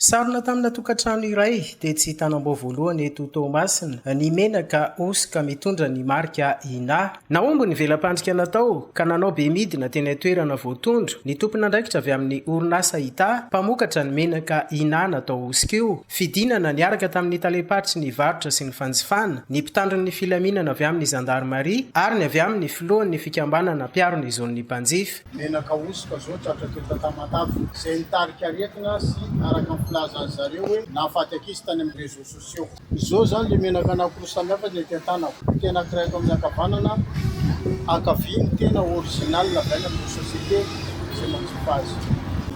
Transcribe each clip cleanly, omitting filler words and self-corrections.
Sarona tamina tokantrano iray dia tsy hitanam-bao voalohany eto Toamasina ny menaka osika mitondra ny marika Ina. Naomby ny velam-pandrika natao ka nanao be midina teny toerana voatondro ny tompon'andraikitra avy amin'ny orinasa Ita mpamokatra ny menaka Ina natao osika io. Fidinana niaraka tamin'ny taleparitry ny varotra sy ny fanjifana ny mpitandron' ny filaminana avy amin'ny zandarmaria ary ny avy amin'ny filohan'ny fikambanana mpiaro ny zon'ny mpanjifa. Menaka osika zao tratraketo tamatavy izay nitarika aretina sy araka filazan'ny zareo hoe nahafaty tany amin'ny réseaux sociaux. Izao zany le menaka anankiroa samihafa ny tentanako. Tena kiraiky amin'ny ankavanana ankaviny tena original avy any amin'ny société izay manjifa azy.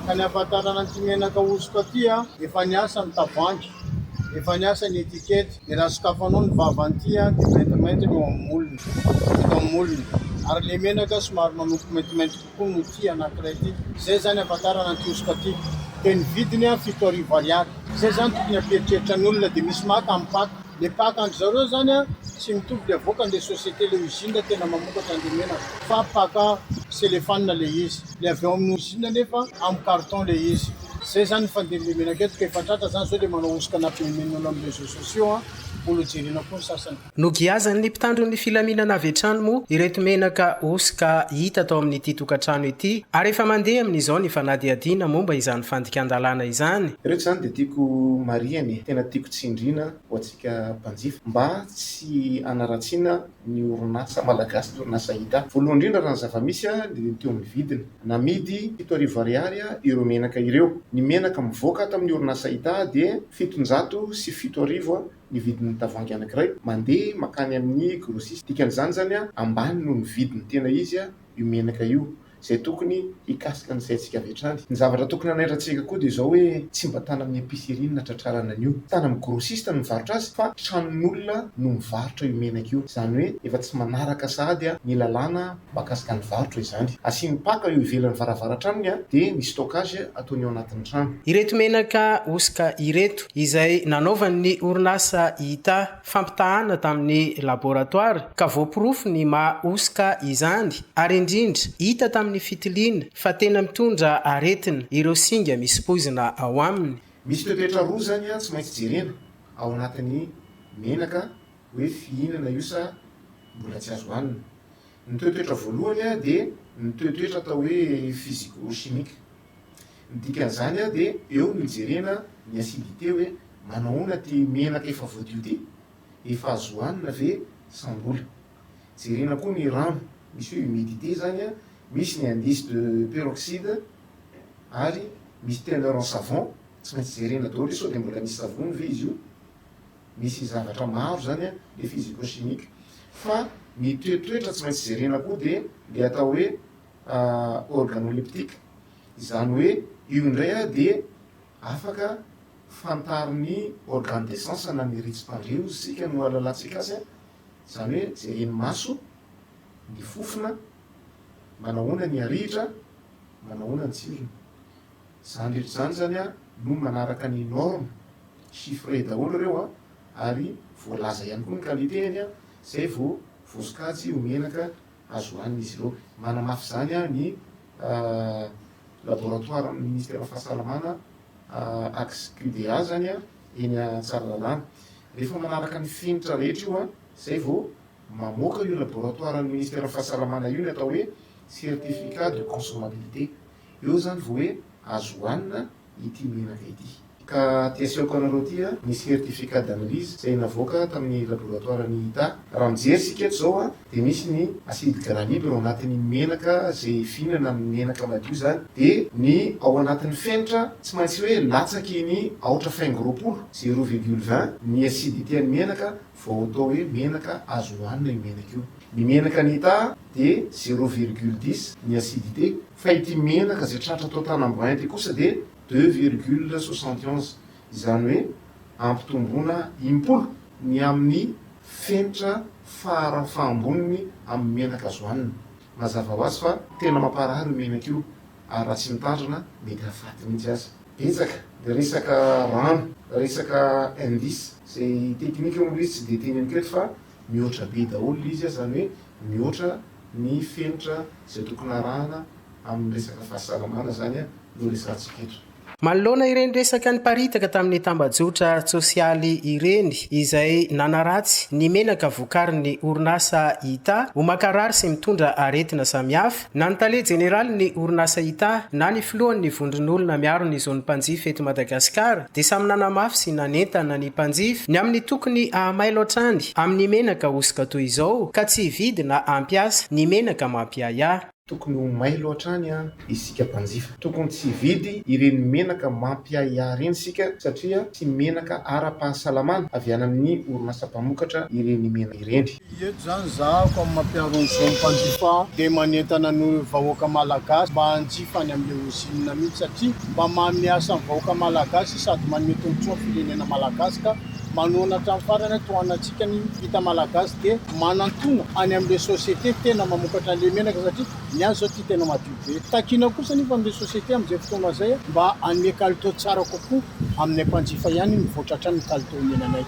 Ka ny ahafantarana an'ity menaka osika ity efa niasa ny tavoahangy, efa niasa ny etikety, ny raha sokafanao ny vavanty dia maintimainty eo amin'ny molony. Ary le menaka somary manopy maintimainty kokoa no ity anankiray ity. Zay zany ahafantarana an'ity osika ity. Dia ny vidiny 7 ariary. Zay zany tokony ampieritreritra ny olona dia misy maka amin'ny paka. Le paka an'zareo zany tsy mitovy le avoaka le société le usine tena mamokatra ny menaka. Fa paka séléphane le izy. Le avy eo amin'ny usine nefa amin'ny carton le izy. Zay zany fandeha le menaka eto ka efa tratra zany zao le manao osika nampimenona amin'ny réseaux sociaux olojerena koa ny sasany. Nogiazan'ny mpitandron'ny filaminana avy hatrany moa ireto menaka osika hita tao amin'ity tokantrano ity ary efa mandeha amin'izao ny fanadihadiana momba izany fandikan-dalàna izany. Ireto zany dia tiako mariany, tena tiako tsindriana ho antsika mpanjifa mba tsy anaratsiana ny orinasa malagasy ny orinasa Ita. Voalohany indrindra raha ny zava-misy dia teo amin'ny vidiny. Namidy 7 ariary ireo menaka ireo. Ny menaka mivoaka tamin'ny orinasa Ita dia 707 ny vidin'ny tavoahangy anankiray mandeha makany amin'ny grossiste. Dikan'izany zany ambany noho ny vidiny tena izy io menaka io izay tokony hikasika ny saintsika avy hatrany. Ny zavatra tokony anairantsika koa dia izao hoe tsy mba tany amin'ny épicerie na tratrarana an'io, tany amin'ny grossiste no mivarotra azy fa tranon'olona no mivarotra io menaka io. Izany hoe efa tsy manaraka sahady ny lalàna mahakasika ny varotra izany. Asiany paka eo ivelan'ny varavaran-tranony dia ny stockage ataony ao anatin'ny trano. Ireto menaka osika ireto izay nanaovan'ny orinasa Ita fampitahana tamin'ny laboratoire ka voapirofo ny maha osika izany ary indrindra hita tamin'ny fitiliana fa tena mitondra aretina ireo singa misy poizina ao aminy. Misy toetra roa zany tsy maintsy jerena ao anatin'ny menaka hoe fihinana io sa mbola tsy azo hanina. Ny toetra voalohany dia ny toetra atao hoe physico-chimique. Ny dikan'izany dia eo ny jerena ny acidité hoe manahoana ty menaka efa voadio ty, efa azo hanina ve sa mbola. Jerena koa ny rano, misy hoe humidité zany misy ny indice de peroxyde ary misy teneur en savon, tsy maintsy jerena daholo sao dia mbola misy savony ve izy io. Misy zavatra maro zany le physico-chimique. Fa ny toetoetra tsy maintsy jerena koa dia le atao hoe organoleptique. Izany hoe io indray dia afaka fantariny organe d'essence na ny ritsim-pandreo sika no alalantsika azy. Izany hoe jereny maso, ny fofona, manahoana ny aritra, manahoana ny tsirony. Izany rehetra izany zany no manaraka ny norme chiffré daholo ireo ary voalaza ihany koa ny qualitény izay vao voasokajy ho menaka azo hanina izy ireo. Manamafy zany ny laboratoire amin'ny ministère fahasalamana AXQDA zany eny Tsaralalàna. Rehefa manaraka ny finitra rehetra io izay vao mamoaka io laboratoire ny ministère fahasalamana io ny atao hoe certificat de consommabilité. Eo zany vao hoe azo hanina ity menaka ity. Ka tiasiko anareo ty ny certificat d'analyse izay navoaka tamin'ny laboratoire ny Ita. Raha mijery sika eto zao dia misy ny acide granule ao anatin'ny menaka izay fihinana amin'ny menaka madio zany, dia ny ao anatin'ny fenitra tsy maintsy hoe latsaky ny 0,20 ny acidité ny menaka vao atao hoe menaka azo hanina io menaka io. Ny menaka ny Ita dia 0,10 ny acidité, fa ity menaka izay tratra atao tanambohainty kosa dia 2,71. Izany hoe ampitomboana 10 ny amin'ny fenitra farafahamboniny amin'ny menaka azo hanina. Mazava ho azy fa tena mamparary io menaka io ary raha tsy mitandrina mety hahafaty mihitsy azy. Betsaka dia resaka rano, resaka indice izay teknika moa izy tsy dia teny anketo fa mihoatra be daholo izy zany hoe mihoatra ny fenitra izay tokony arahana amin'ny resaka fahasalamana zany no resantsika eto. manoloana ireny resaka niparitaka tamin'ny tambajotra sosialy ireny izay nanaratsy ny menaka vokariny orinasa ita ho makarary sy mitondra aretina samihafa na ny tale jeneraly ny orinasa ita na ny filohan'ny vondron'olona miaro ny zony mpanjify eto Madagasikara dia samy nanamafy sy nanentana ny mpanjify ny amin'ny tokony ahamailo hatrany amin'ny menaka osika toy izao ka tsy hividy na ampiasa ny menaka mampiaya. Tokony ho mailo hatrany isika mpanjifa. Tokony tsy vidy ireny menaka mampiaya ireny sika satria tsy menaka ara-pahasalamana avy any amin'ny orinasa mpamokatra ireny menaka ireny. Eto zany zahako amin'ny mampiaro ny zao mpanjifa dia manentana ny vahoaka malagasy mba hanjifa any amin'ilay ozinina mihitsy satria mba mamiasa amin'ny vahoaka malagasy sady manome tombotsoa firenena malagasy ka manoana hatramin'ny farany tohanantsika ny vita malagasy dia manantona any amin'ilay sosiete tena mamokatra an'ilay menaka satria ny azy zao ty tena madio be. Takina kosa nefa amin'ilay sosiete amin'izay fotoana izay mba hanome kalitao tsara kokoa amin'ny mpanjifa ihany mivoatra hatrany ny kalitao menanay.